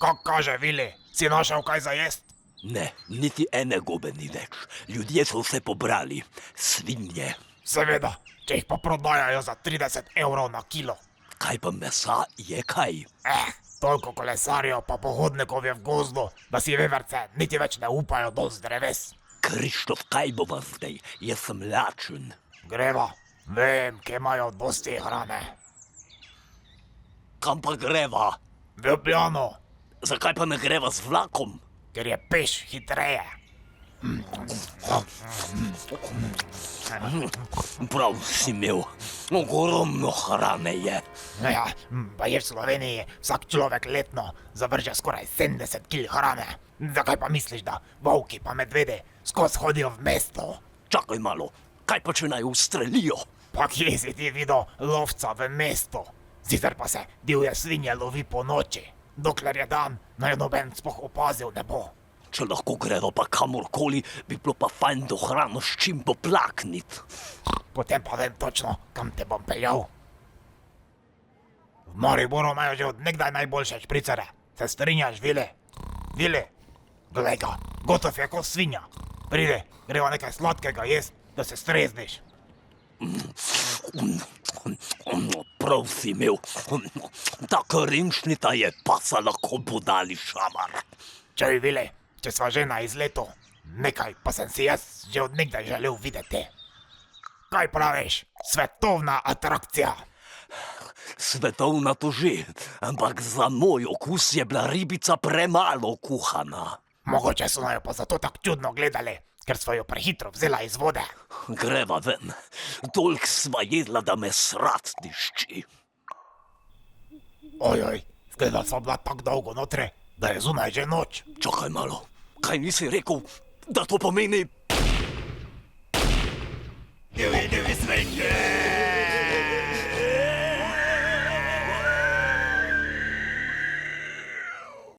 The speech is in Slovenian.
Kak kaže, Vili, si našel kaj za jest? Ne, niti ene gobe ni več. Ljudje so vse pobrali. Svinje. Seveda, če jih pa prodajajo za 30 evrov na kilo. Kaj pa mesa je kaj? Toliko kolesarjev pa pohodnikov je v gozdu, da si veverce niti več ne upajo dol z dreves. Krištof, kaj bova zdaj? Jaz sem lačen. Greva, vem, kje imajo dosti hrane. Kam pa greva? V Ljubljano, Zakaj pa ne greva z vlakom? ker je peš hitreje. Prav si imel. Ogromno hrane je. Ja, pa je v Sloveniji vsak človek letno zavrže skoraj 70 kil hrane. Zakaj pa misliš, da volki pa medvedi skozi hodijo v mesto? Čakaj malo, kaj pa če naj ustrelijo? Pa kje si ti videl lovca v mestu? Sicer pa se divje svinje lovi po noči. Dokler je dan, naj noben sploh opazil ne bo. Če lahko gredo pa kamorkoli, bi bilo pa fajn do hrano s čim poplaknit. Potem pa vem točno, kam te bom peljal. V Mariboru imajo že od nekdaj najboljše špricere. Se strinjaš, Vili? Vili, glej ga, gotov je kot svinja. Pridi, greva nekaj sladkega jest, da se strezniš. Prav si imel. Ta korenčnica je pasala ko budali šamar. Čuj, Vili, če sva že na izletu, nekaj pa sem si jaz že od nekdaj želel videti. Kaj praviš, svetovna atrakcija? Svetovna to že, ampak za moj okus je bila ribica premalo kuhana. Mogoče so jo pa zato tako čudno gledali, ker sva jo prehitro vzela iz vode. Greva ven. Tolk sva jedla, da me srat tišči. Ojoj, zgleda sva bila tako dolgo notri, da je zunaj že noč. Čakaj malo, kaj nisi rekel, da to pomeni? Divji svinje!